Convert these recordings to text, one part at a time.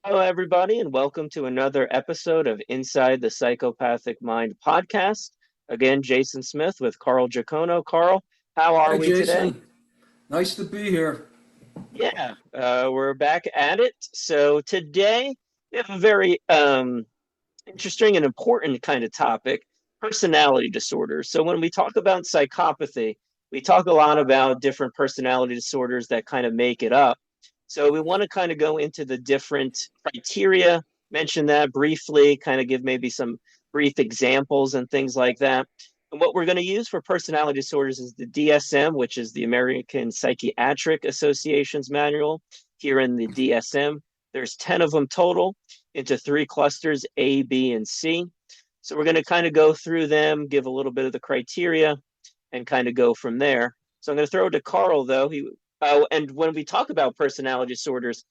Hello, everybody, and welcome to another episode of Inside the Psychopathic Mind podcast. Again, Jason Smith with Carl Giacono. Carl, how are Hey, we today? Jason. Nice to be here. We're back at it. So today we have a very interesting and important kind of topic, personality disorders. So when we talk about psychopathy, we talk a lot about different personality disorders that kind of make it up. So we want to kind of go into the different criteria, mention that briefly, kind of give maybe some brief examples and things like that. And what we're going to use for personality disorders is the DSM, which is the American Psychiatric Association's manual. Here in the DSM, there's 10 of them total into three clusters, A, B, and C. So we're going to kind of go through them, give a little bit of the criteria, and kind of go from there. So I'm going to throw it to Carl, though. And when we talk about personality disorders,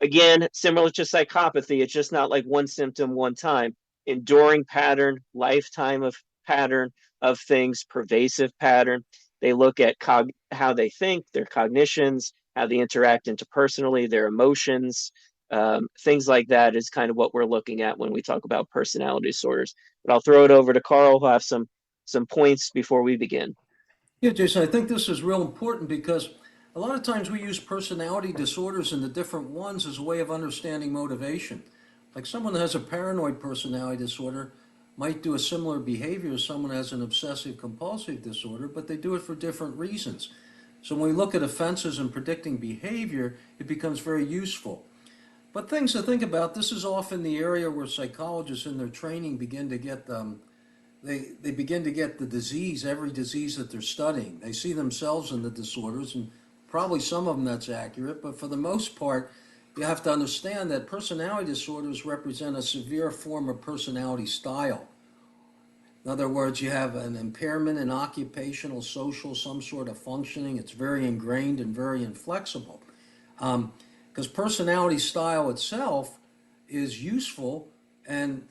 again, similar to psychopathy, it's just not like one symptom, one time. Enduring pattern, lifetime of pattern of things, pervasive pattern. They look at how they think, their cognitions, how they interact interpersonally, their emotions, things like that is kind of what we're looking at when we talk about personality disorders. But I'll throw it over to Carl, who'll have some points before we begin. Yeah, Jason, I think this is real important because a lot of times we use personality disorders and the different ones as a way of understanding motivation. Like someone that has a paranoid personality disorder might do a similar behavior as someone who has an obsessive compulsive disorder, but they do it for different reasons. So when we look at offenses and predicting behavior, it becomes very useful. But things to think about, this is often the area where psychologists in their training begin to get they begin to get the disease, every disease that they're studying. They see themselves in the disorders, and probably some of them that's accurate, but for the most part, you have to understand that personality disorders represent a severe form of personality style. In other words, you have an impairment in occupational, social, some sort of functioning. It's very ingrained and very inflexible. Because personality style itself is useful, and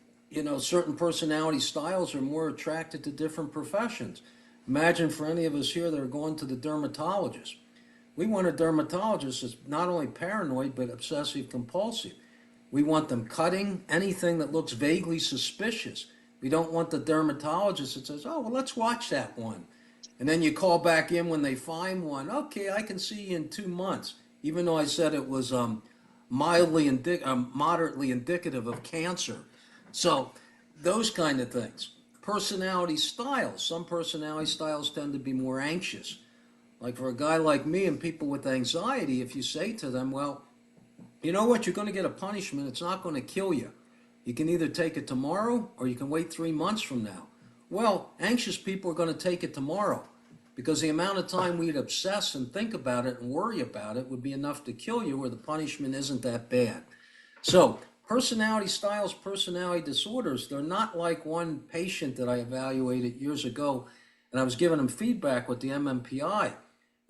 certain personality styles are more attracted to different professions. Imagine for any of us here that are going to the dermatologist. We want a dermatologist that's not only paranoid but obsessive compulsive. We want them cutting anything that looks vaguely suspicious. We don't want the dermatologist that says, "Oh, well, let's watch that one." And then you call back in when they find one. Okay, I can see you in 2 months, even though I said it was moderately indicative of cancer. So those kind of things. Personality styles. Some personality styles tend to be more anxious. Like for a guy like me and people with anxiety, if you say to them, well, you know what, you're going to get a punishment, it's not going to kill you. You can either take it tomorrow or you can wait 3 months from now. Well, anxious people are going to take it tomorrow because the amount of time we'd obsess and think about it and worry about it would be enough to kill you where the punishment isn't that bad. So personality styles, personality disorders, they're not like one patient that I evaluated years ago, and I was giving him feedback with the MMPI,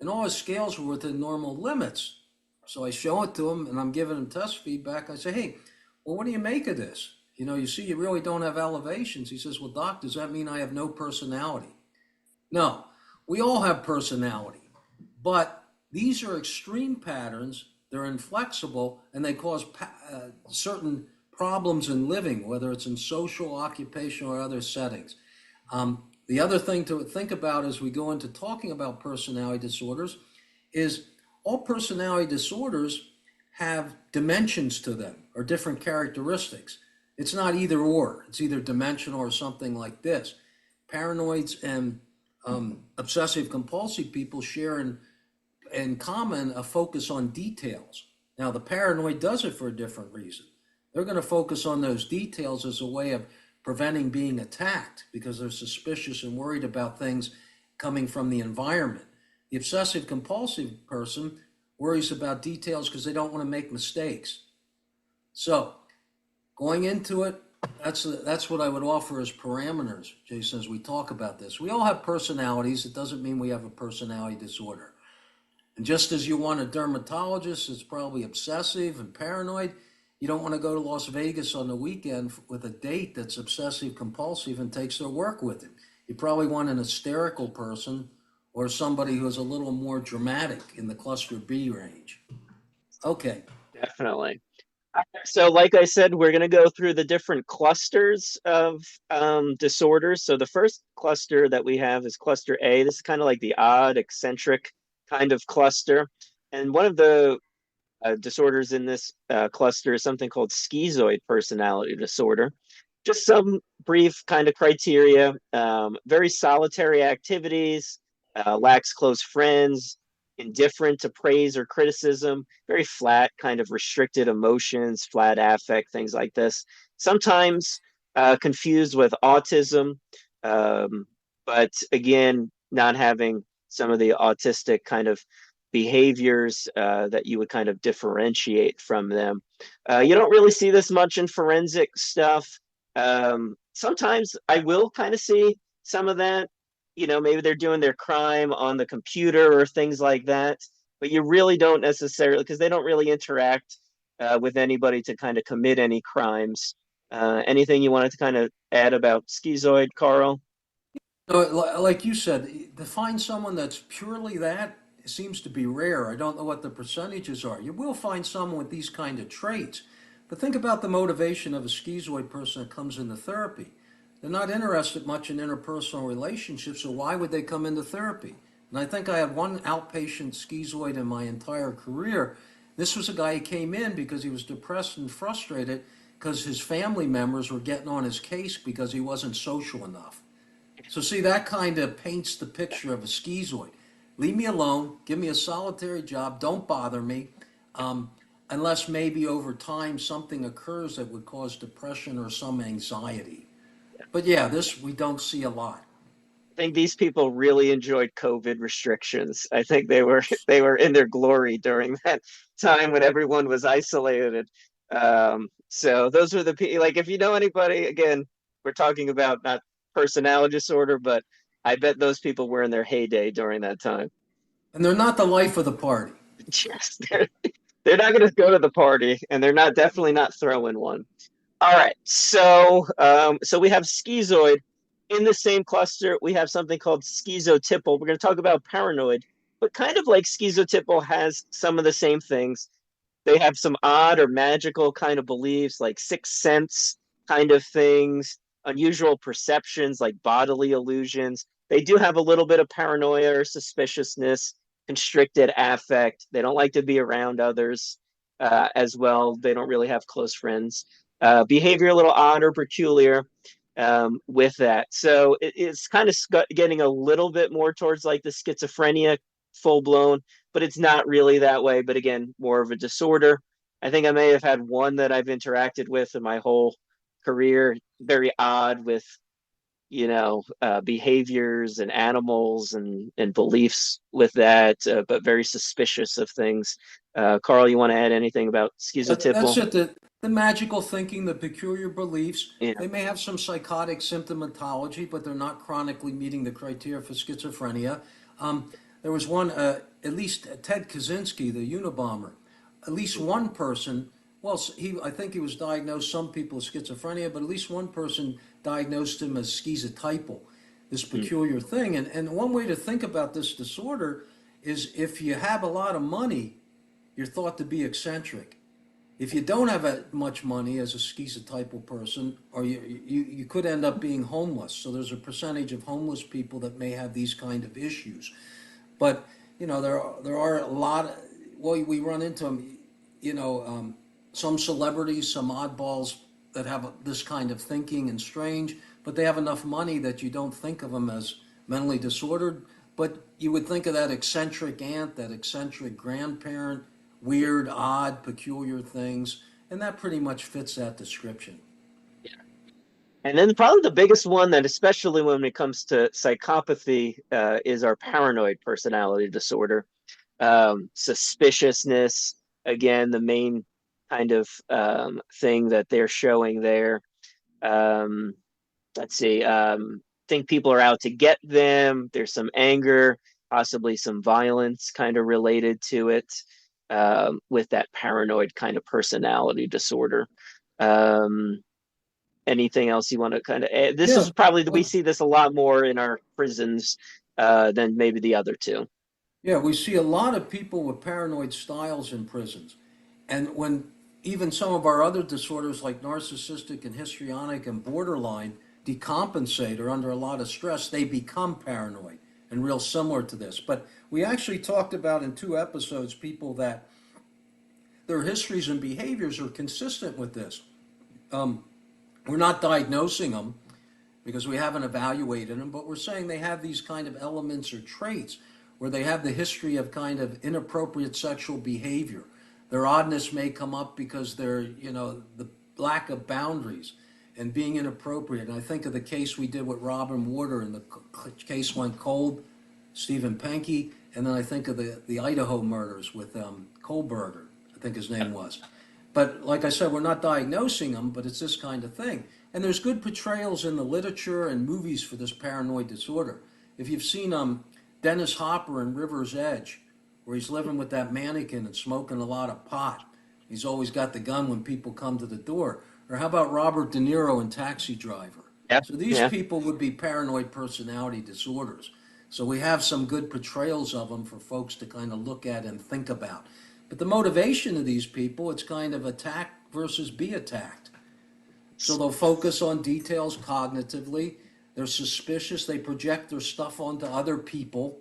and all his scales were within normal limits. So I show it to him, and I'm giving him test feedback. I say, hey, well, what do you make of this? You see, you really don't have elevations. He says, well, doc, does that mean I have no personality? No, we all have personality, but these are extreme patterns. They're inflexible and they cause certain problems in living, whether it's in social, occupational, or other settings. The other thing to think about as we go into talking about personality disorders is all personality disorders have dimensions to them or different characteristics. It's not either or, it's either dimensional or something like this. Paranoids and obsessive compulsive people share in common a focus on details. Now, the paranoid does it for a different reason. They're going to focus on those details as a way of preventing being attacked because they're suspicious and worried about things coming from the environment. The obsessive compulsive person worries about details because they don't want to make mistakes. So, going into it, that's what I would offer as parameters, Jason, as we talk about this. We all have personalities. It doesn't mean we have a personality disorder. And just as you want a dermatologist that's probably obsessive and paranoid, you don't want to go to Las Vegas on the weekend with a date that's obsessive compulsive and takes their work with him. You probably want an hysterical person or somebody who's a little more dramatic in the cluster B range. Okay. Definitely. So, like I said, we're going to go through the different clusters of disorders. So, the first cluster that we have is cluster A. This is kind of like the odd, eccentric kind of cluster. And one of the disorders in this cluster is something called schizoid personality disorder. Just some brief kind of criteria: very solitary activities, lacks close friends, indifferent to praise or criticism, very flat, kind of restricted emotions, flat affect, things like this. Sometimes confused with autism, um, but again, not having some of the autistic kind of behaviors that you would kind of differentiate from them. You don't really see this much in forensic stuff. Sometimes I will kind of see some of that. Maybe they're doing their crime on the computer or things like that, but you really don't necessarily, because they don't really interact with anybody to kind of commit any crimes. Anything you wanted to kind of add about schizoid, Carl? Like you said, to find someone that's purely that seems to be rare. I don't know what the percentages are. You will find someone with these kind of traits. But think about the motivation of a schizoid person that comes into therapy. They're not interested much in interpersonal relationships, so why would they come into therapy? And I think I had one outpatient schizoid in my entire career. This was a guy who came in because he was depressed and frustrated because his family members were getting on his case because he wasn't social enough. So see, that kind of paints the picture of a schizoid. Leave me alone. Give me a solitary job. Don't bother me. Um, Unless maybe over time something occurs that would cause depression or some anxiety. But yeah, this we don't see a lot. Think these people really enjoyed COVID restrictions. I think they were in their glory during that time when everyone was isolated. So those were the people. Like, if you know anybody, again, we're talking about not personality disorder, but I bet those people were in their heyday during that time. And they're not the life of the party. Yes, they're not going to go to the party, and they're not definitely not throwing one. All right, so we have schizoid. In the same cluster, we have something called schizotypal. We're going to talk about paranoid, but kind of like schizotypal has some of the same things. They have some odd or magical kind of beliefs, like sixth sense kind of things, unusual perceptions, like bodily illusions. They do have a little bit of paranoia or suspiciousness, constricted affect. They don't like to be around others as well. They don't really have close friends. Behavior a little odd or peculiar with that. So it's kind of getting a little bit more towards like the schizophrenia full blown, but it's not really that way. But again, more of a disorder. I think I may have had one that I've interacted with in my whole career. Very odd with behaviors and animals and beliefs with that, but very suspicious of things. Carl, you want to add anything about That's schizotypal? it. The magical thinking, the peculiar beliefs. Yeah. They may have some psychotic symptomatology, but they're not chronically meeting the criteria for schizophrenia. There was one, at least Ted Kaczynski, the Unabomber. At least one person, well, I think he was diagnosed, some people with schizophrenia, but at least one person diagnosed him as schizotypal, this Mm. peculiar thing. And one way to think about this disorder is if you have a lot of money, you're thought to be eccentric. If you don't have that much money as a schizotypal person, or you could end up being homeless. So there's a percentage of homeless people that may have these kind of issues. But there are a lot. Well, we run into them. Some celebrities, some oddballs that have this kind of thinking and strange, but they have enough money that you don't think of them as mentally disordered. But you would think of that eccentric aunt, that eccentric grandparent, weird, odd, peculiar things, and that pretty much fits that description. And then probably the biggest one that, especially when it comes to psychopathy, is our paranoid personality disorder. Suspiciousness, again, the main kind of thing that they're showing there. Um, let's see, think people are out to get them. There's some anger, possibly some violence kind of related to it with that paranoid kind of personality disorder. Um, Anything else you want to kind of add? This Yeah, is probably, we like see this a lot more in our prisons than maybe the other two. Yeah, we see a lot of people with paranoid styles in prisons. And when even some of our other disorders like narcissistic and histrionic and borderline decompensate or under a lot of stress, they become paranoid and real similar to this. But we actually talked about in 2 episodes people that their histories and behaviors are consistent with this. Um, we're not diagnosing them because we haven't evaluated them, but we're saying they have these kind of elements or traits where they have the history of kind of inappropriate sexual behavior. Their oddness may come up because they're, the lack of boundaries and being inappropriate. And I think of the case we did with Robin Warder, and the case went cold, Stephen Penke, and then I think of the Idaho murders with Kohlberger, I think his name was. But like I said, we're not diagnosing them, but it's this kind of thing. And there's good portrayals in the literature and movies for this paranoid disorder. If you've seen Dennis Hopper in River's Edge, where he's living with that mannequin and smoking a lot of pot, he's always got the gun when people come to the door. Or how about Robert De Niro in Taxi Driver? Yep. So these Yeah. people would be paranoid personality disorders. So we have some good portrayals of them for folks to kind of look at and think about. But the motivation of these people, it's kind of attack versus be attacked. So they'll focus on details cognitively. They're suspicious. They project their stuff onto other people.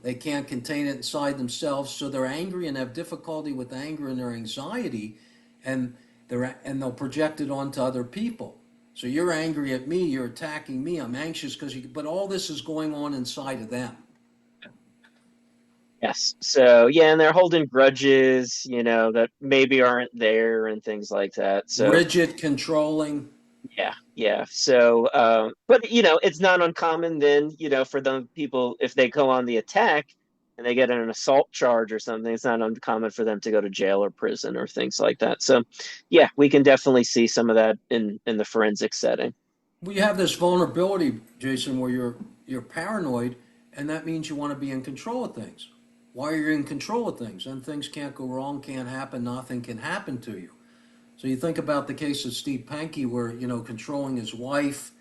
They can't contain it inside themselves. So they're angry and have difficulty with anger and their anxiety, and they'll project it onto other people. So you're angry at me. You're attacking me. I'm anxious because you. But all this is going on inside of them. Yes. So yeah, and they're holding grudges, that maybe aren't there and things like that. So Rigid, controlling. yeah, yeah. So, but it's not uncommon then, for the people if they go on the attack and they get an assault charge or something, it's not uncommon for them to go to jail or prison or things like that. So, yeah, we can definitely see some of that in the forensic setting. We have this vulnerability, Jason, where you're paranoid, and that means you want to be in control of things. Why are you in control of things? And things can't go wrong, can't happen, nothing can happen to you. So you think about the case of Steve Pankey, where controlling his wife,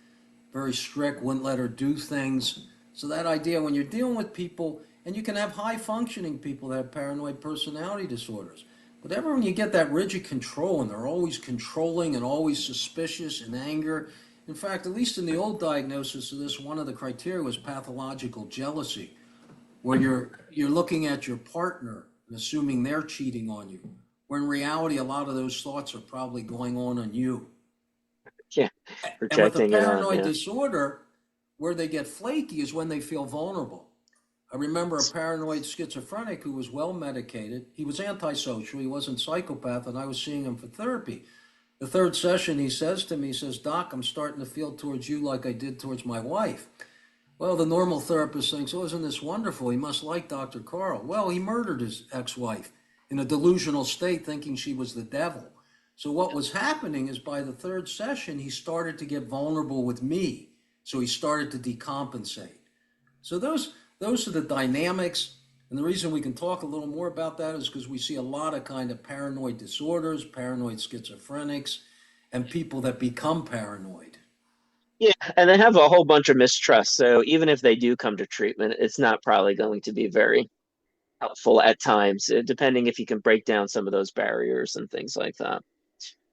very strict, wouldn't let her do things. So that idea, when you're dealing with people, and you can have high functioning people that have paranoid personality disorders, but ever when you get that rigid control and they're always controlling and always suspicious and anger. In fact, at least in the old diagnosis of this, one of the criteria was pathological jealousy, where you're looking at your partner and assuming they're cheating on you, where in reality a lot of those thoughts are probably going on you. Yeah, And with a projecting it on. paranoid Yeah. disorder, where they get flaky is when they feel vulnerable. I remember a paranoid schizophrenic who was well medicated. He was antisocial, he wasn't psychopath, and I was seeing him for therapy. The third session, he says to me, he says, Doc, I'm starting to feel towards you like I did towards my wife. Well, the normal therapist thinks, oh, isn't this wonderful? He must like Dr. Carl. Well, he murdered his ex-wife in a delusional state thinking she was the devil. So what was happening is by the third session, he started to get vulnerable with me. So he started to decompensate. So those are the dynamics. And the reason we can talk a little more about that is because we see a lot of kind of paranoid disorders, paranoid schizophrenics, and people that become paranoid. Yeah, and they have a whole bunch of mistrust. So even if they do come to treatment, it's not probably going to be very helpful at times, depending if you can break down some of those barriers and things like that.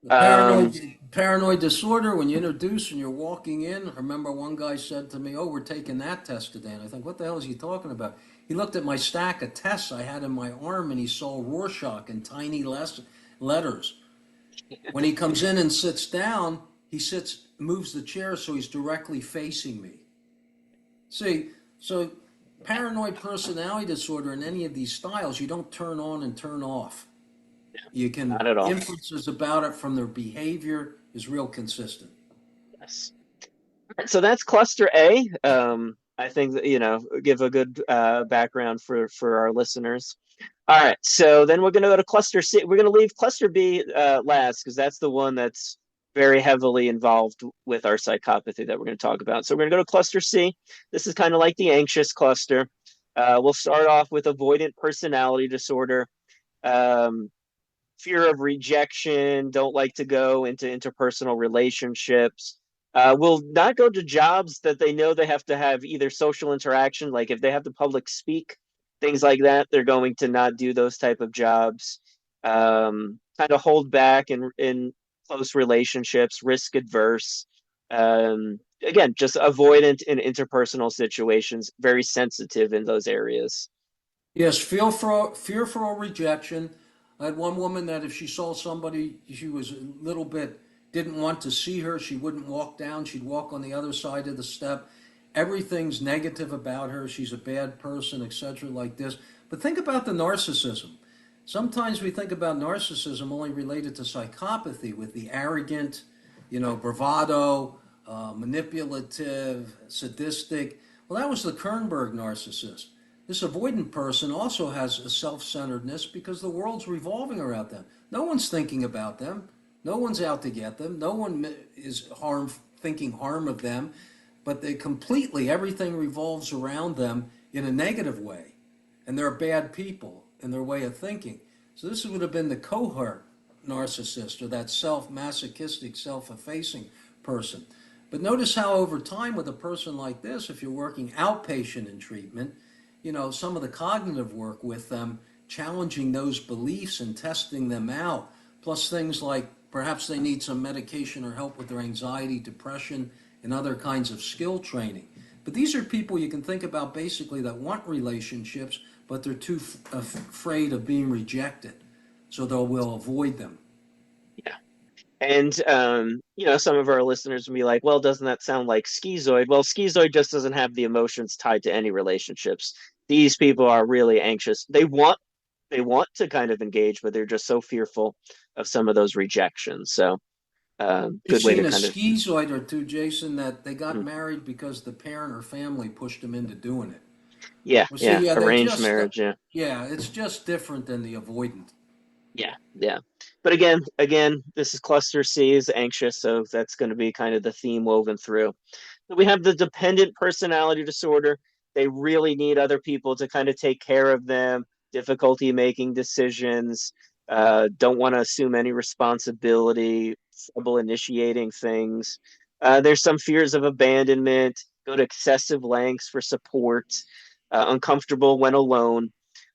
The Um, paranoid disorder, when you introduce and you're walking in, I remember one guy said to me, oh, we're taking that test today. And I think, what the hell is he talking about? He looked at my stack of tests I had in my arm and he saw Rorschach in tiny letters. When he comes in and sits down, he moves the chair so he's directly facing me. See, so paranoid personality disorder in any of these styles, you don't turn on and turn off. You can Not at all. inferences about it from their behavior is real consistent. Yes. So that's cluster A. I think that, give a good background for our listeners. All right. So then we're going to go to cluster C. We're going to leave cluster B last because that's the one that's very heavily involved with our psychopathy that we're going to talk about. So we're going to go to cluster C. This is kind of like the anxious cluster. We'll start off with avoidant personality disorder. Um, Fear of rejection, don't like to go into interpersonal relationships, will not go to jobs that they know they have to have either social interaction, like if they have to public speak, things like that, they're going to not do those type of jobs. kind of hold back in close relationships, risk adverse. Again, just avoidant in interpersonal situations, very sensitive in those areas. Yes, fearful rejection. I had one woman that if she saw somebody, she was a little bit, didn't want to see her, she wouldn't walk down, she'd walk on the other side of the step. Everything's negative about her, she's a bad person, etc., like this. But think about the narcissism. Sometimes we think about narcissism only related to psychopathy with the arrogant, bravado, manipulative, sadistic. Well, that was the Kernberg narcissist. This avoidant person also has a self-centeredness because the world's revolving around them. No one's thinking about them. No one's out to get them. No one is thinking harm of them, but they completely, everything revolves around them in a negative way. And they're bad people in their way of thinking. So this would have been the cohort narcissist or that self-masochistic, self-effacing person. But notice how over time with a person like this, if you're working outpatient in treatment, some of the cognitive work with them, challenging those beliefs and testing them out, plus things like perhaps they need some medication or help with their anxiety, depression, and other kinds of skill training. But these are people you can think about basically that want relationships, but they're too afraid of being rejected, so they will avoid them. Yeah. And some of our listeners will be like, well, doesn't that sound like schizoid? Well, schizoid just doesn't have the emotions tied to any relationships. These people are really anxious. They want to kind of engage, but they're just so fearful of some of those rejections. So, You've good way to seen a kind of, schizoid or two, Jason, that they got mm, married because the parent or family pushed them into doing it. yeah, Well, see, yeah, yeah, they arranged just, marriage, yeah. yeah, it's just different than the avoidant. Yeah, yeah. But again, this is cluster C is anxious, so that's going to be kind of the theme woven through. We have the dependent personality disorder. They really need other people to kind of take care of them, difficulty making decisions, don't want to assume any responsibility, trouble initiating things. There's some fears of abandonment, go to excessive lengths for support, uncomfortable when alone,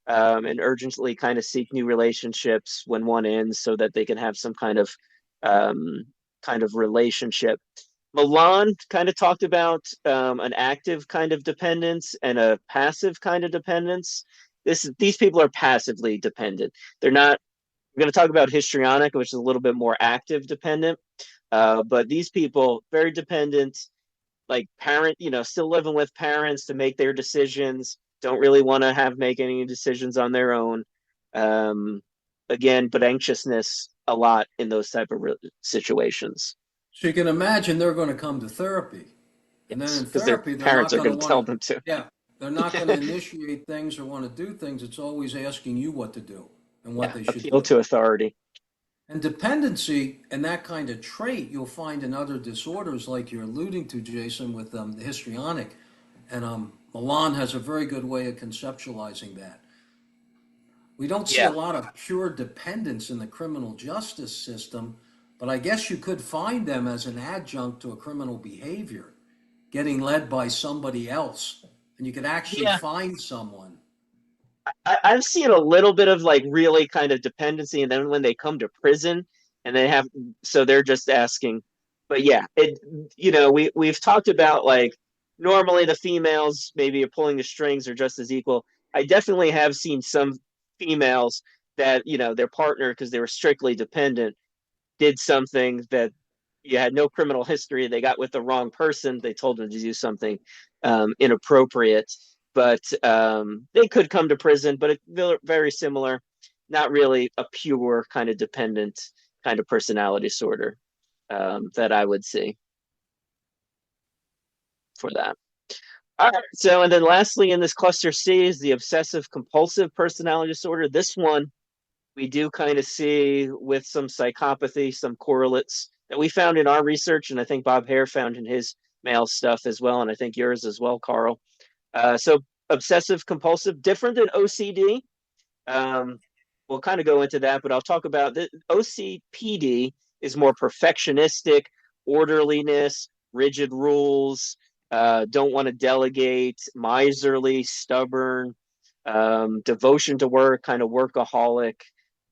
and urgently kind of seek new relationships when one ends so that they can have some um, kind of relationship. Milan kind of talked about an active kind of dependence and a passive kind of dependence. These people are passively dependent. They're not. We're going to talk about histrionic, which is a little bit more active dependent. But these people very dependent, like parent, still living with parents to make their decisions. Don't really want to have make any decisions on their own. Um, Again, but anxiousness a lot in those type of situations. So you can imagine they're going to come to therapy. And then Yes, in because their therapy, they're parents not are going to going to want tell to, them to. yeah, they're not going to initiate things or want to do things. It's always asking you what to do and what Yeah, they should appeal do. to authority. And dependency and that kind of trait you'll find in other disorders, like you're alluding to, Jason, with the histrionic. And Milan has a very good way of conceptualizing that. We don't see a Yeah, lot of pure dependence in the criminal justice system, but I guess you could find them as an adjunct to a criminal behavior, getting led by somebody else. And you could actually yeah. find someone. I've seen a little bit of like really kind of dependency, and then when they come to prison, and they have, so they're just asking. But yeah, we've talked about like normally the females maybe are pulling the strings are just as equal. I definitely have seen some females that their partner, because they were strictly dependent, did something that you had no criminal history. They got with the wrong person. They told them to do something inappropriate, but they could come to prison. But it's very similar, not really a pure kind of dependent kind of personality disorder that I would see for that. All right. So, and then lastly, in this cluster C is the obsessive compulsive personality disorder. This one we do kind of see with some psychopathy, some correlates that we found in our research, and I think Bob Hare found in his male stuff as well, and I think yours as well, Carl. So obsessive compulsive, different than OCD. Um, we'll kind of go into that, but I'll talk about the OCPD is more perfectionistic, orderliness, rigid rules, don't want to delegate, miserly, stubborn, devotion to work, kind of workaholic,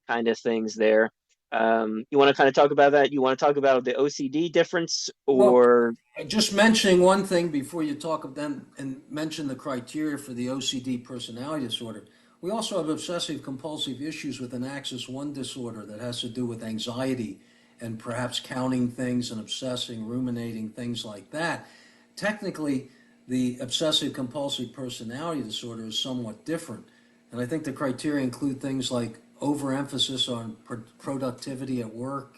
kind of things there. You want to kind of talk about that? You want to talk about the OCD difference, Well, or just mentioning one thing before you talk of them and mention the criteria for the OCD personality disorder. We also have obsessive compulsive issues with an axis 1 disorder that has to do with anxiety and perhaps counting things and obsessing, ruminating, things like that. Technically, the obsessive compulsive personality disorder is somewhat different. And I think the criteria include things like overemphasis on productivity at work.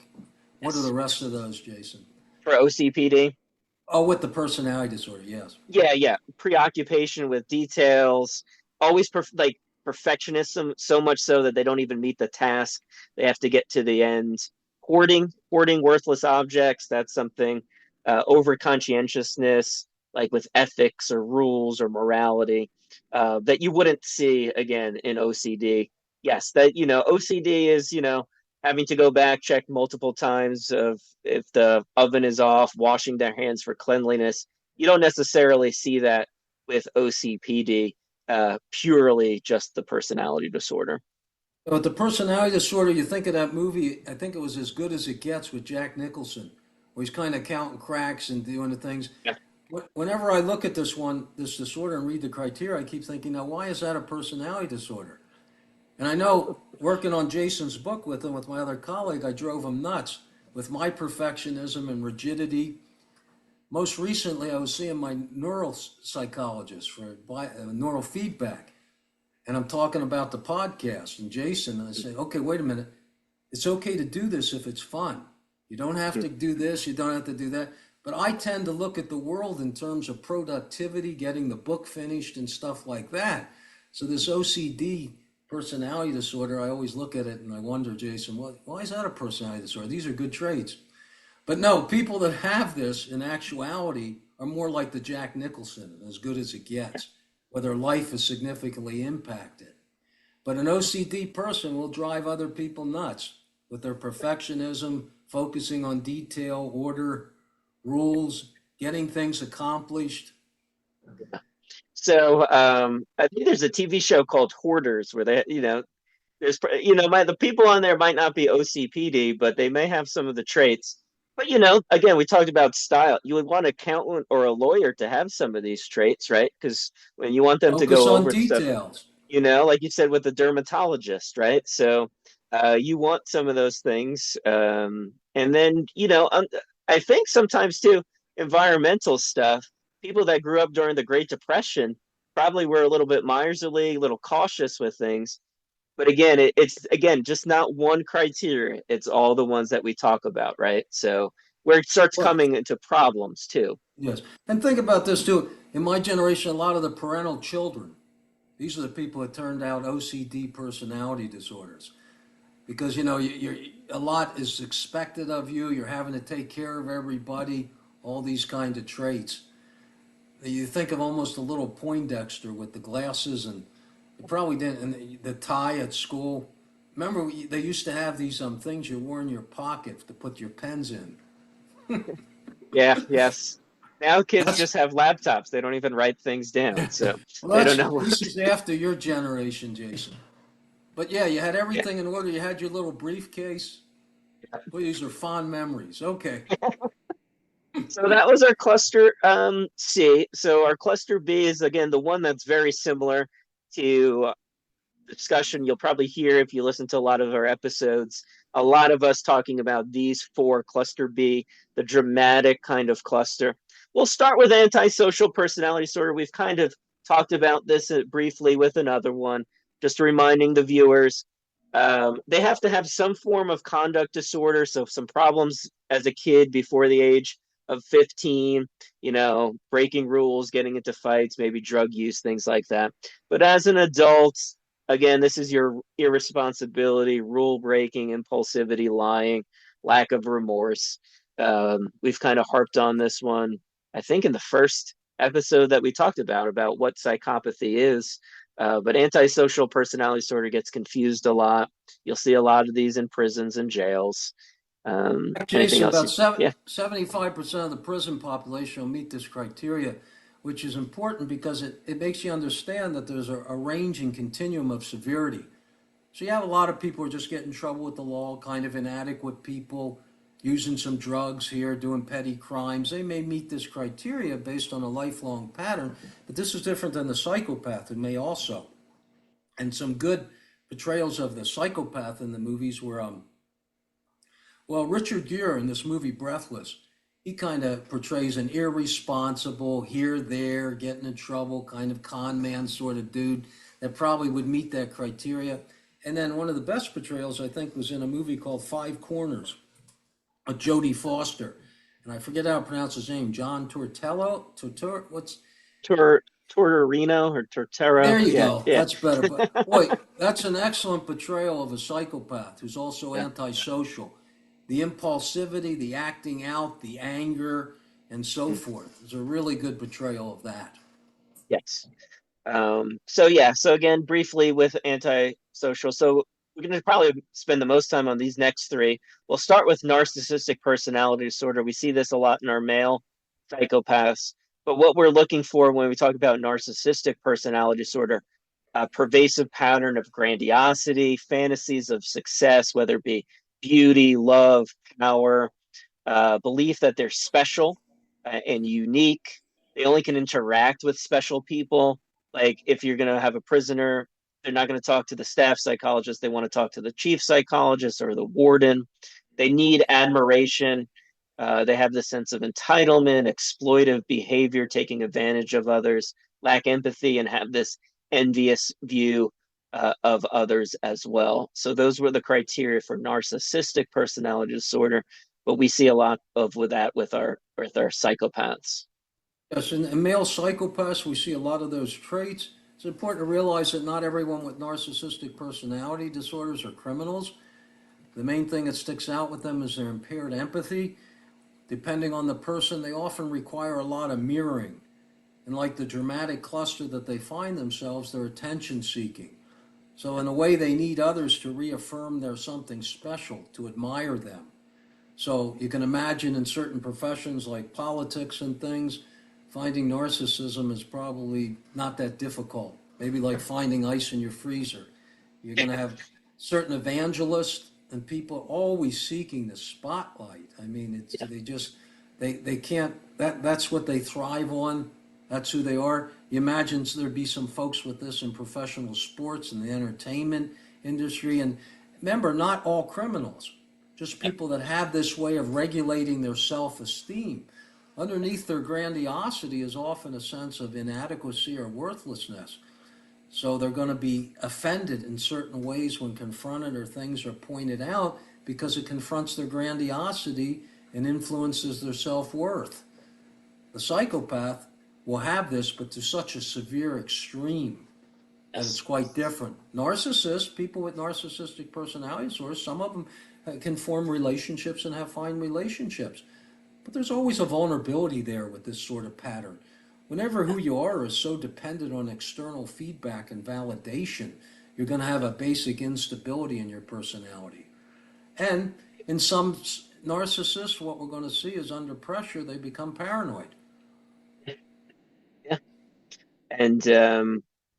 What are yes, the rest of those, Jason? for OCPD? Oh, with the personality disorder, yes. Yeah, yeah. Preoccupation with details, always like perfectionism, so much so that they don't even meet the task. They have to get to the end. Hoarding worthless objects, that's something. Over conscientiousness, like with ethics or rules or morality, that you wouldn't see again in OCD. Yes, that, OCD is, having to go back, check multiple times of if the oven is off, washing their hands for cleanliness. You don't necessarily see that with OCPD, purely just the personality disorder. But the personality disorder, you think of that movie, I think it was As Good as It Gets with Jack Nicholson, where he's kind of counting cracks and doing the things. Yeah. Whenever I look at this disorder and read the criteria, I keep thinking, now, why is that a personality disorder? And I know working on Jason's book with him, with my other colleague, I drove him nuts with my perfectionism and rigidity. Most recently, I was seeing my neural psychologist for neural feedback. And I'm talking about the podcast and Jason, and I say, okay, wait a minute. It's okay to do this if it's fun. You don't have to do this, you don't have to do that. But I tend to look at the world in terms of productivity, getting the book finished and stuff like that. So this OCD personality disorder, I always look at it and I wonder, Jason, why is that a personality disorder? These are good traits. But no, people that have this in actuality are more like the Jack Nicholson, As Good as It Gets, where their life is significantly impacted. But an OCD person will drive other people nuts with their perfectionism, focusing on detail, order, rules, getting things accomplished. So I think there's a TV show called Hoarders where there's the people on there might not be OCPD, but they may have some of the traits. But again, we talked about style. You would want an accountant or a lawyer to have some of these traits, right? Because when you want them to Focus go on over stuff, details. like you said with the dermatologist, right? So you want some of those things. And then, I think sometimes too, environmental stuff, people that grew up during the Great Depression probably were a little bit miserly, a little cautious with things. But again, it's again just not one criteria. It's all the ones that we talk about, right? So where it starts Well, coming into problems too. yes. And think about this too. In my generation, a lot of the parental children, these are the people that turned out OCD personality disorders. Because a lot is expected of you. You're having to take care of everybody. All these kind of traits. You think of almost a little Poindexter with the glasses, and you probably didn't. And the tie at school. Remember, they used to have these things you wore in your pocket to put your pens in. Yeah, yes. Now kids That's just have laptops. They don't even write things down, so well, they don't that's know what. this is after your generation, Jason. But yeah, you had Yeah. everything in order. You had your little briefcase. Well, these are fond memories. Okay. So that was our cluster C. So our cluster B is again the one that's very similar to discussion you'll probably hear if you listen to a lot of our episodes. A lot of us talking about these four: cluster B, the dramatic kind of cluster. We'll start with antisocial personality disorder. We've kind of talked about this briefly with another one, just reminding the viewers. They have to have some form of conduct disorder, so some problems as a kid before the age of 15, breaking rules, getting into fights, maybe drug use, things like that. But as an adult, again, this is your irresponsibility, rule breaking, impulsivity, lying, lack of remorse. We've kind of harped on this one, I think, in the first episode that we talked about what psychopathy is. But antisocial personality disorder gets confused a lot. You'll see a lot of these in prisons and jails. Anything Jason, else? about Yeah. 75% of the prison population will meet this criteria, which is important because it makes you understand that there's a range and continuum of severity. So you have a lot of people who are just getting in trouble with the law, kind of inadequate people, using some drugs here, doing petty crimes. They may meet this criteria based on a lifelong pattern, but this is different than the psychopath who may also. And some good portrayals of the psychopath in the movies were, well, Richard Gere in this movie Breathless, he kind of portrays an irresponsible, here, there, getting in trouble, kind of con man sort of dude that probably would meet that criteria. And then one of the best portrayals, I think, was in a movie called Five Corners with Jodie Foster. And I forget how to pronounce his name, John Tortello? What's Tor Tortorino or Tortero. There you Yeah, go. yeah, That's better. But boy, that's an excellent portrayal of a psychopath who's also yeah. antisocial. The impulsivity, the acting out, the anger, and so Mm, forth. It's a really good portrayal of that. yes. So yeah, so again, briefly with antisocial. So we're going to probably spend the most time on these next three. We'll start with narcissistic personality disorder. We see this a lot in our male psychopaths, but what we're looking for when we talk about narcissistic personality disorder, a pervasive pattern of grandiosity, fantasies of success, whether it be beauty, love, power, belief that they're special and unique. They only can interact with special people. Like if you're going to have a prisoner, they're not going to talk to the staff psychologist. They want to talk to the chief psychologist or the warden. They need admiration. They have this sense of entitlement, exploitive behavior, taking advantage of others, lack empathy, and have this envious view of others as well. So those were the criteria for narcissistic personality disorder, but we see a lot of with that with our psychopaths. Yes, in male psychopaths, we see a lot of those traits. It's important to realize that not everyone with narcissistic personality disorders are criminals. The main thing that sticks out with them is their impaired empathy. Depending on the person, they often require a lot of mirroring. And like the dramatic cluster that they find themselves, they're attention seeking. So, in a way, they need others to reaffirm they're something special, to admire them. So, you can imagine in certain professions like politics and things, finding narcissism is probably not that difficult. Maybe like finding ice in your freezer. You're going to have certain evangelists and people always seeking the spotlight. I mean, it's Yeah. they just they can't that's what they thrive on. That's who they are. You imagine there'd be some folks with this in professional sports and the entertainment industry. And remember, not all criminals, just Yeah. people that have this way of regulating their self-esteem. Underneath their grandiosity is often a sense of inadequacy or worthlessness. So they're going to be offended in certain ways when confronted or things are pointed out because it confronts their grandiosity and influences their self-worth. The psychopath will have this, but to such a severe extreme that it's Yes. quite different. Narcissists, people with narcissistic personality disorders, some of them can form relationships and have fine relationships. But there's always a vulnerability there with this sort of pattern. Whenever who you are is so dependent on external feedback and validation, you're going to have a basic instability in your personality. And in some narcissists, what we're going to see is under pressure, they become paranoid. Yeah. And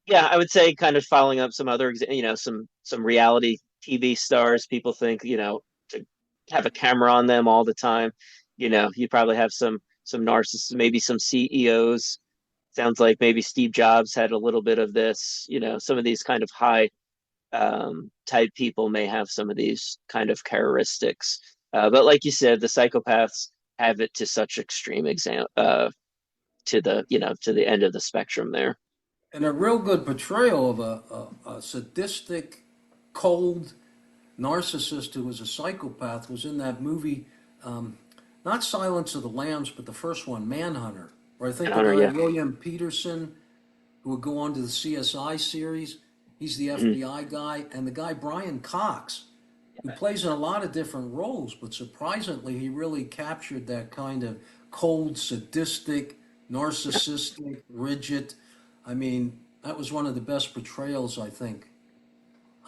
yeah, I would say kind of following up some other, some reality TV stars. People think, to have a camera on them all the time. You probably have some narcissists, maybe some CEOs. Sounds like maybe Steve Jobs had a little bit of this. Some of these kind of high type people may have some of these kind of characteristics. But like you said, the psychopaths have it to such extreme to the end of the spectrum there. And a real good portrayal of a sadistic, cold narcissist who was a psychopath was in that movie, um, not Silence of the Lambs, but the first one, Manhunter, where I think the Hunter, guy yeah. William Peterson, who would go on to the CSI series, he's the Mhm. FBI guy, and the guy Brian Cox, who plays in a lot of different roles, but surprisingly, he really captured that kind of cold, sadistic, Yeah. narcissistic, rigid. I mean, that was one of the best portrayals, I think,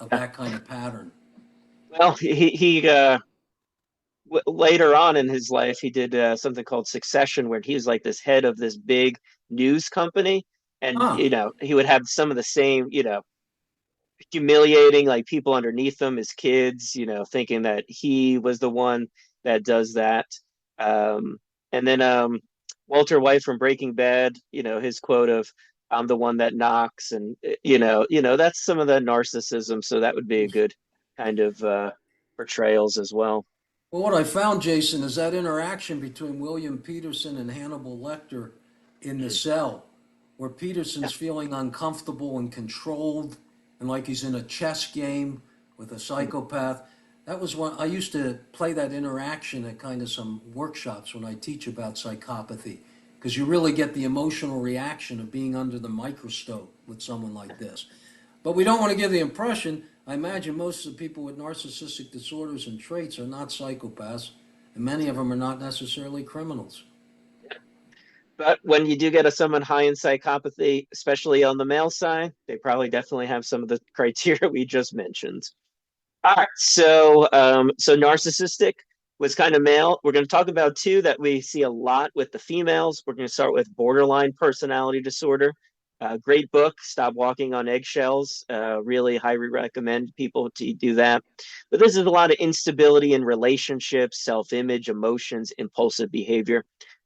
of Yeah. that kind of pattern. Well, he later on in his life, he did something called Succession, where he was like this head of this big news company, and Ah, he would have some of the same, humiliating like people underneath him as kids, thinking that he was the one that does that. Um, and then Walter White from Breaking Bad, his quote of "I'm the one that knocks," and that's some of the narcissism. So that would be a good kind of portrayals as well. Well, what I found, Jason, is that interaction between William Peterson and Hannibal Lecter in the Mhm. cell, where Yeah. Peterson's feeling uncomfortable and controlled, and like he's in a chess game with a Mhm. psychopath. That was when I used to play that interaction at kind of some workshops when I teach about psychopathy, because you really get the emotional reaction of being under the microscope with someone like this. But we don't want to give the impression, I imagine most of the people with narcissistic disorders and traits are not psychopaths, and many of them are not necessarily criminals. But when you do get someone high in psychopathy, especially on the male side, they probably definitely have some of the criteria we just mentioned. All right, so narcissistic was kind of male. We're going to talk about two that we see a lot with the females. We're going to start with borderline personality disorder. Great book, Stop Walking on Eggshells. Really highly recommend people to do that. But this is a lot of instability in relationships, self-image, emotions, impulsive behavior.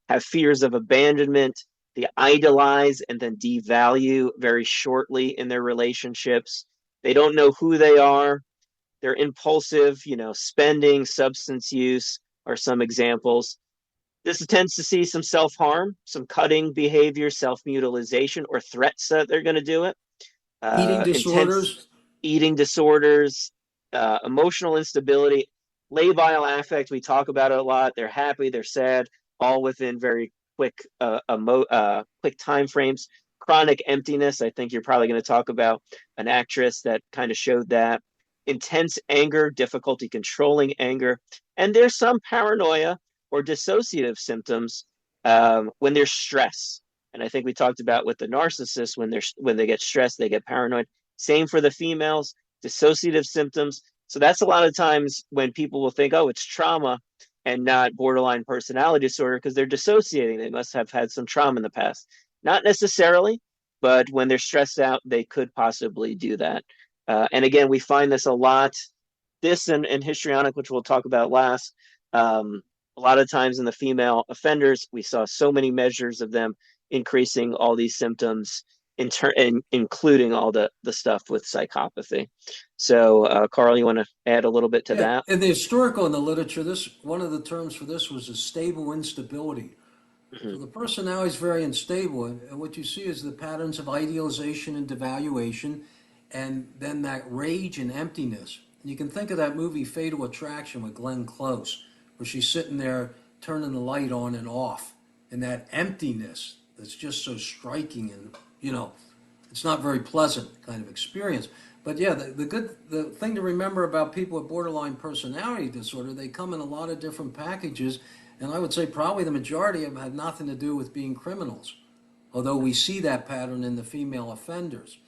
Have fears of abandonment. They idolize and then devalue very shortly in their relationships. They don't know who they are. They're impulsive, spending, substance use are some examples. This tends to see some self harm, some cutting behavior, self mutilization, or threats that they're going to do it. Eating Intense disorders. eating disorders, emotional instability, labile affect. We talk about it a lot. They're happy, they're sad, all within very quick time frames. Chronic emptiness. I think you're probably going to talk about an actress that kind of showed that. Intense anger, difficulty controlling anger, and there's some paranoia or dissociative symptoms when there's stress. And I think we talked about with the narcissist when they get stressed, they get paranoid. Same for the females, dissociative symptoms. So that's a lot of times when people will think, oh, it's trauma and not borderline personality disorder because they're dissociating. They must have had some trauma in the past. Not necessarily, but when they're stressed out, they could possibly do that. And again, we find this a lot. This and histrionic, which we'll talk about last. A lot of times in the female offenders, we saw so many measures of them increasing all these symptoms including all the stuff with psychopathy. So, Carl, you want to add a little bit to Yeah, that? in the historical in the literature, this one of the terms for this was a stable instability. Mm-hmm. So the personality is very unstable, and what you see is the patterns of idealization and devaluation, and then that rage and emptiness. And you can think of that movie Fatal Attraction with Glenn Close, where she's sitting there turning the light on and off, and that emptiness that's just so striking, and it's not very pleasant kind of experience. But yeah, the thing to remember about people with borderline personality disorder, they come in a lot of different packages, and I would say probably the majority of them had nothing to do with being criminals, although we see that pattern in the female offenders.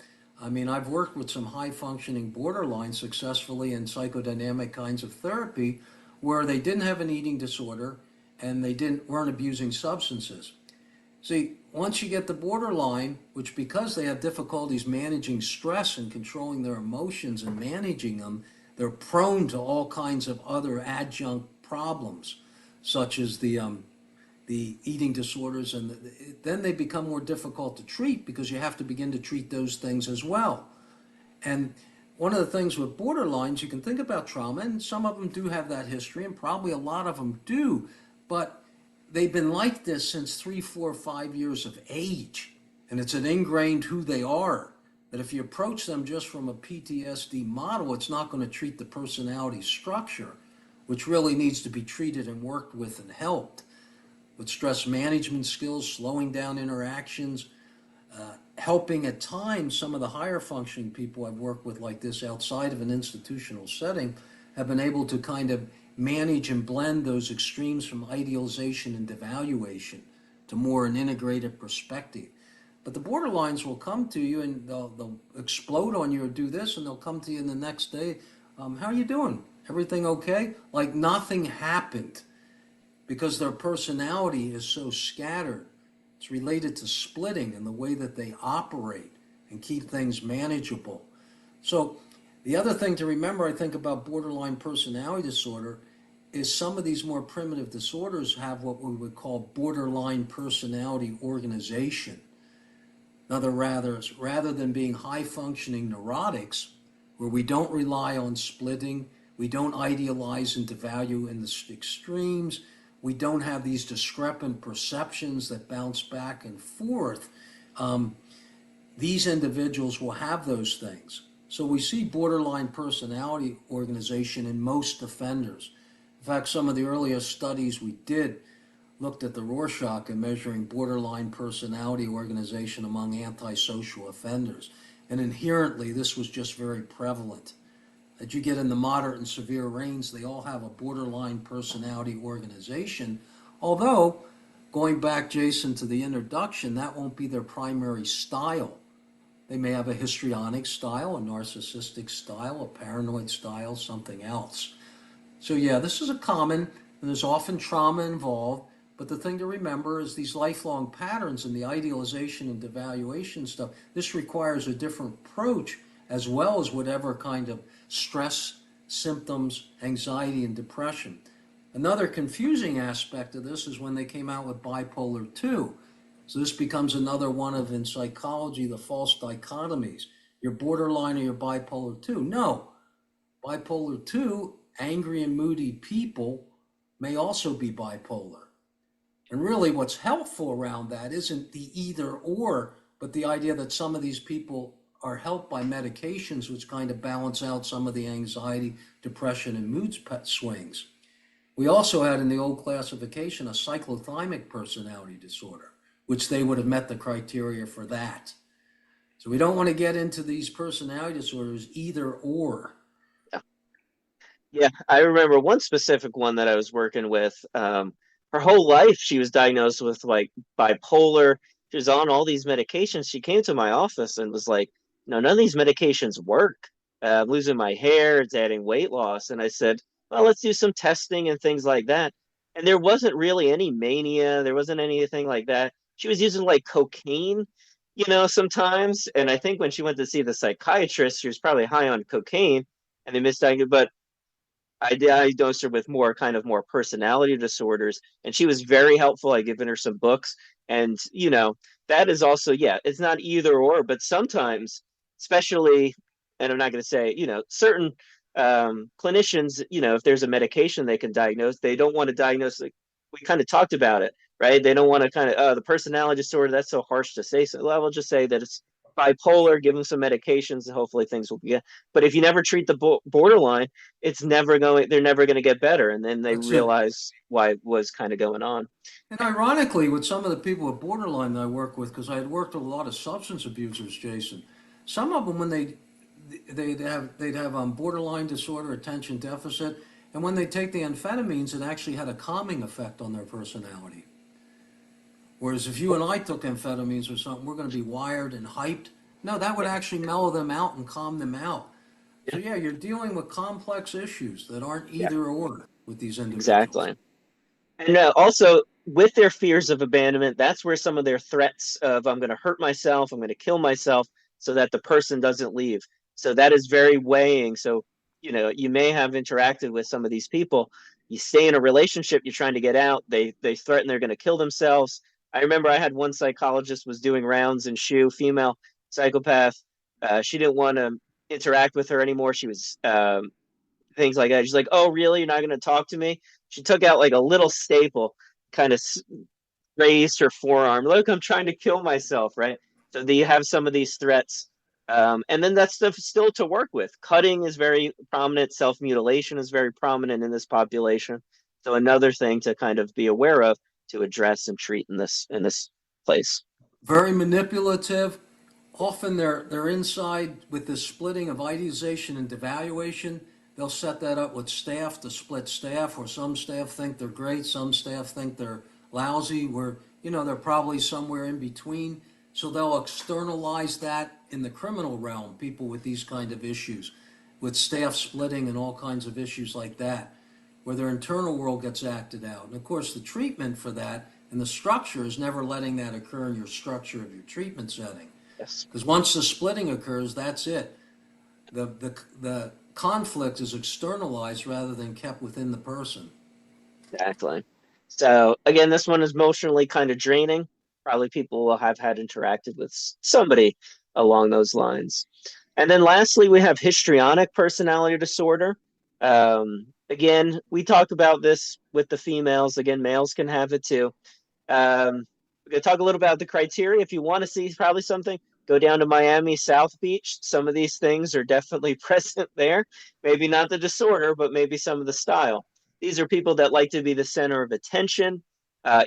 I mean, I've worked with some high functioning borderline successfully in psychodynamic kinds of therapy where they didn't have an eating disorder and they weren't abusing substances. See, once you get the borderline, which because they have difficulties managing stress and controlling their emotions and managing them, they're prone to all kinds of other adjunct problems, such as the eating disorders, and then they become more difficult to treat because you have to begin to treat those things as well. And one of the things with borderlines, you can think about trauma, and some of them do have that history, and probably a lot of them do, but they've been like this since 3, 4, 5 years of age. And it's an ingrained who they are. That if you approach them just from a PTSD model, it's not going to treat the personality structure, which really needs to be treated and worked with and helped with stress management skills, slowing down interactions, helping at times some of the higher functioning people I've worked with like this outside of an institutional setting have been able to kind of manage and blend those extremes from idealization and devaluation to more an integrated perspective. But the borderlines will come to you and they'll explode on you or do this, and they'll come to you the next day. How are you doing? Everything okay? Like nothing happened because their personality is so scattered. It's related to splitting and the way that they operate and keep things manageable. So The other thing to remember, I think, about borderline personality disorder is some of these more primitive disorders have what we would call borderline personality organization. In other rather than being high functioning neurotics, where we don't rely on splitting, we don't idealize and devalue in the extremes, we don't have these discrepant perceptions that bounce back and forth. Um, these individuals will have those things. So we see borderline personality organization in most offenders. In fact, some of the earliest studies we did looked at the Rorschach and measuring borderline personality organization among antisocial offenders. And inherently, this was just very prevalent. As you get in the moderate and severe range, they all have a borderline personality organization. Although, going back, Jason, to the introduction, that won't be their primary style. They may have a histrionic style, a narcissistic style, a paranoid style, something else. So yeah, this is a common, and there's often trauma involved, but the thing to remember is these lifelong patterns and the idealization and devaluation stuff, this requires a different approach as well as whatever kind of stress, symptoms, anxiety, and depression. Another confusing aspect of this is when they came out with bipolar 2. So this becomes another one of, in psychology, the false dichotomies. You're borderline or you're bipolar 2. No, bipolar 2, angry and moody people may also be bipolar. And really what's helpful around that isn't the either or, but the idea that some of these people are helped by medications which kind of balance out some of the anxiety, depression, and mood swings. We also had in the old classification a cyclothymic personality disorder, which they would have met the criteria for that. So we don't want to get into these personality disorders either or. Yeah. Yeah, I remember one specific one that I was working with. Her whole life, she was diagnosed with like bipolar. She was on all these medications. She came to my office and was like, "No, none of these medications work. I'm losing my hair. It's adding weight loss." And I said, "Well, let's do some testing and things like that." And there wasn't really any mania. There wasn't anything like that. She was using like cocaine, sometimes. And I think when she went to see the psychiatrist, she was probably high on cocaine and they misdiagnosed. But I diagnosed her with more personality disorders, and she was very helpful. I given her some books, and that is also, yeah, it's not either or, but sometimes, especially, and I'm not going to say certain clinicians, if there's a medication they can diagnose, they don't want to diagnose. Like we kind of talked about it, right? They don't want to kind of the personality disorder. That's so harsh to say. So I will just say that it's bipolar. Give them some medications, and hopefully things will get. But if you never treat the borderline, they're never going to get better, and then they That's it. realize why it was kind of going on. And ironically, with some of the people with borderline that I work with, because I had worked with a lot of substance abusers, Jason, some of them when they'd have borderline disorder, attention deficit, and when they take the amphetamines, it actually had a calming effect on their personality. Whereas if you and I took amphetamines or something, we're going to be wired and hyped. No, that would Yeah, actually mellow them out and calm them out. So yeah, yeah, you're dealing with complex issues that aren't yeah, either or with these individuals. exactly. And also with their fears of abandonment, that's where some of their threats of I'm going to hurt myself, I'm going to kill myself, so that the person doesn't leave. So that is very weighing. So you may have interacted with some of these people. You stay in a relationship, you're trying to get out. They threaten they're going to kill themselves. I remember I had one psychologist was doing rounds in SHU, female psychopath. She didn't want to interact with her anymore. She was things like that. She's like, "Oh, really? You're not going to talk to me?" She took out like a little staple, kind of raised her forearm. Look, I'm trying to kill myself, right? So you have some of these threats. And then that stuff is still to work with. Cutting is very prominent. Self mutilation is very prominent in this population. So another thing to kind of be aware of to address and treat in this place. Very manipulative. Often they're inside with this splitting of idealization and devaluation. They'll set that up with staff to split staff, where some staff think they're great, some staff think they're lousy, where they're probably somewhere in between. So they'll externalize that in the criminal realm, people with these kind of issues, with staff splitting and all kinds of issues like that, where their internal world gets acted out. And of course, the treatment for that and the structure is never letting that occur in your structure of your treatment setting. Yes. Because once the splitting occurs, that's it. the conflict is externalized rather than kept within the person. Exactly. So again, this one is emotionally kind of draining. Probably people will have had interacted with somebody along those lines. And then lastly, we have histrionic personality disorder. Again, we talked about this with the females. Again, males can have it too. We're going to talk a little about the criteria. If you want to see probably something, go down to Miami, South Beach. Some of these things are definitely present there. Maybe not the disorder, but maybe some of the style. These are people that like to be the center of attention,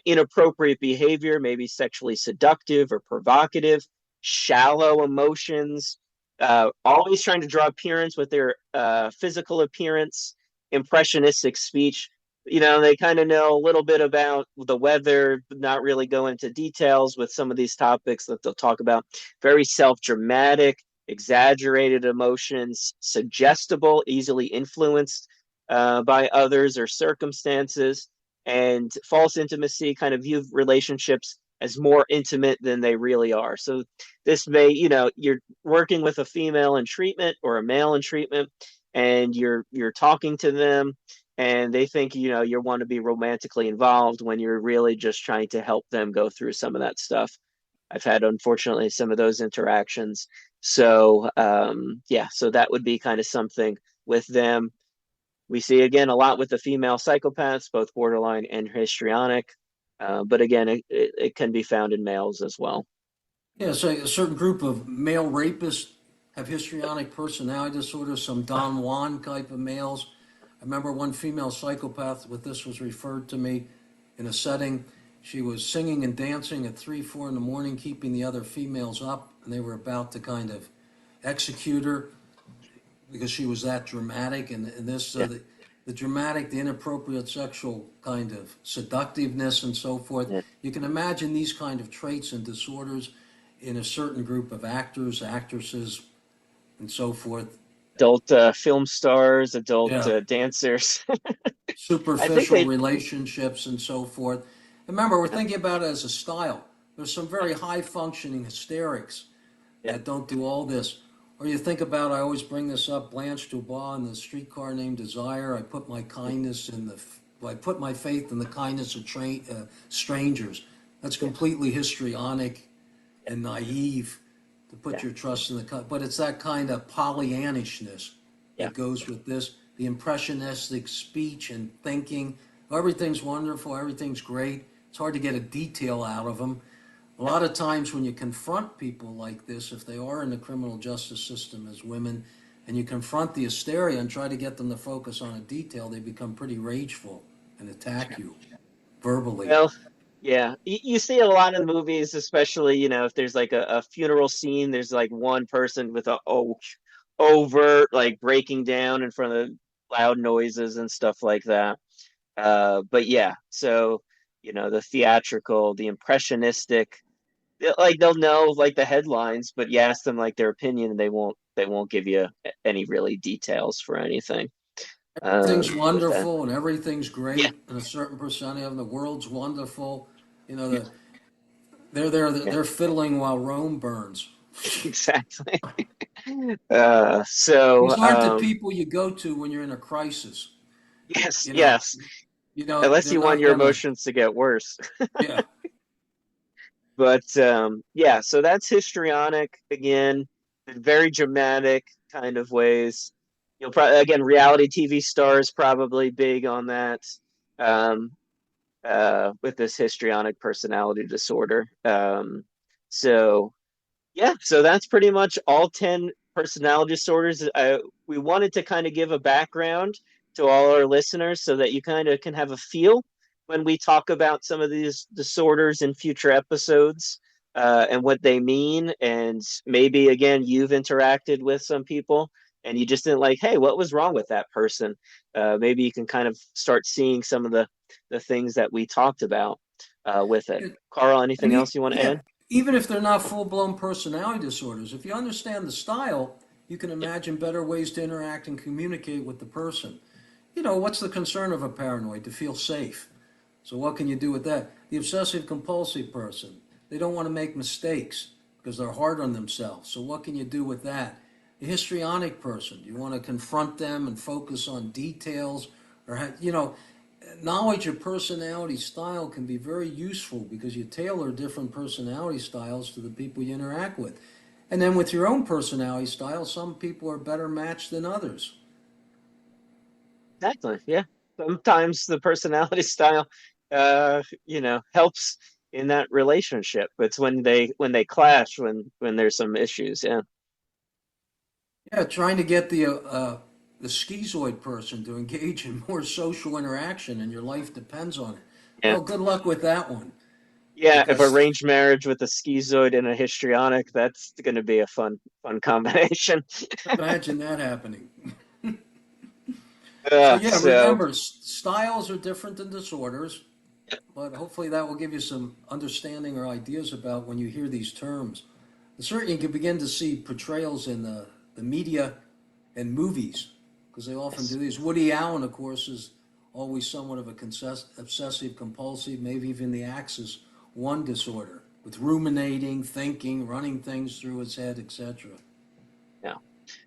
inappropriate behavior, maybe sexually seductive or provocative, shallow emotions, always trying to draw appearance with their physical appearance, impressionistic speech. They kind of know a little bit about the weather, not really go into details with some of these topics that they'll talk about. Very self-dramatic, exaggerated emotions, suggestible, easily influenced by others or circumstances, and false intimacy, kind of view relationships as more intimate than they really are. So this may, you're working with a female in treatment or a male in treatment, and you're talking to them and they think you want to be romantically involved when you're really just trying to help them go through some of that stuff. I've had, unfortunately, some of those interactions. So yeah, so that would be kind of something with them. We see again a lot with the female psychopaths, both borderline and histrionic, but again it can be found in males as well. Yeah, so a certain group of male rapists have histrionic personality disorders, some Don Juan type of males. I remember one female psychopath with this was referred to me in a setting. She was singing and dancing at 3, 4 in the morning, keeping the other females up, and they were about to kind of execute her because she was that dramatic. And this, Yeah, the dramatic, the inappropriate sexual kind of seductiveness and so forth. yeah. You can imagine these kind of traits and disorders in a certain group of actors, actresses, and so forth. Adult film stars, adult Yeah, dancers. I think superficial they, relationships and so forth. Remember, we're thinking about it as a style. There's some very high functioning hysterics yeah, that don't do all this. Or you think about, I always bring this up, Blanche Dubois in the streetcar named Desire. I put my faith in the kindness of strangers. That's completely histrionic and naive to put yeah, your trust in but it's that kind of Pollyannishness yeah, that goes with this, the impressionistic speech and thinking. Everything's wonderful, everything's great. It's hard to get a detail out of them. A yeah. lot of times when you confront people like this, if they are in the criminal justice system as women, and you confront the hysteria and try to get them to focus on a detail, they become pretty rageful and attack you verbally. Well, yeah, you see a lot of movies, especially, if there's like a funeral scene, there's like one person with a overt like breaking down in front of loud noises and stuff like that. But yeah, so the theatrical, the impressionistic, like they'll know like the headlines, but you ask them like their opinion, and they won't give you any really details for anything. Everything's With that. wonderful and everything's Yeah, great, and a certain percentage of them, the world's wonderful. You know, yeah, yeah, they're fiddling while Rome burns. exactly. These So aren't the people you go to when you're in a crisis. yes, You know, yes. Unless they're you want not your gonna. emotions to get worse. Yeah, But yeah, so that's histrionic again, in very dramatic kind of ways. You'll probably again reality TV stars probably big on that um, with this histrionic personality disorder. So yeah, so that's pretty much all 10 personality disorders. We wanted to kind of give a background to all our listeners so that you kind of can have a feel when we talk about some of these disorders in future episodes and what they mean. And maybe, again, you've interacted with some people and you just didn't like, hey, what was wrong with that person? Maybe you can kind of start seeing some of the things that we talked about with it. Carl, anything else you want to yeah. add? Even if they're not full-blown personality disorders, if you understand the style, you can Yeah, imagine better ways to interact and communicate with the person. What's the concern of a paranoid? To feel safe. So what can you do with that? The obsessive compulsive person, they don't want to make mistakes because they're hard on themselves. So what can you do with that? A histrionic person, you want to confront them and focus on details, or knowledge of personality style can be very useful because you tailor different personality styles to the people you interact with. And then with your own personality style, some people are better matched than others. Exactly. Yeah. Sometimes the personality style, helps in that relationship. It's when they clash, when there's some issues. Yeah. Yeah, trying to get the schizoid person to engage in more social interaction and your life depends on it. Yeah. Well, good luck with that one Yeah. If because arranged marriage with a schizoid and a histrionic, that's going to be a fun combination. imagine that happening. So Uh, yeah, so remember, styles are different than disorders, but hopefully that will give you some understanding or ideas about when you hear these terms. And certainly you can begin to see portrayals in the media and movies, because they often do yes. these. Woody Allen, of course, is always somewhat of a obsessive compulsive, maybe even the Axis one disorder, with ruminating, thinking, running things through his head, etc. Yeah.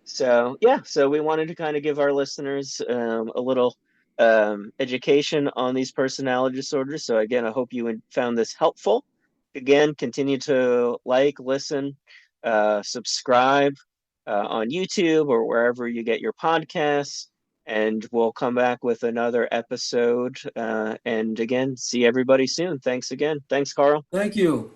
So yeah, so we wanted to kind of give our listeners a little education on these personality disorders. So again, I hope you found this helpful. Again, continue to like, listen, subscribe on YouTube or wherever you get your podcasts. And we'll come back with another episode. And again, see everybody soon. Thanks again. Thanks, Carl. Thank you.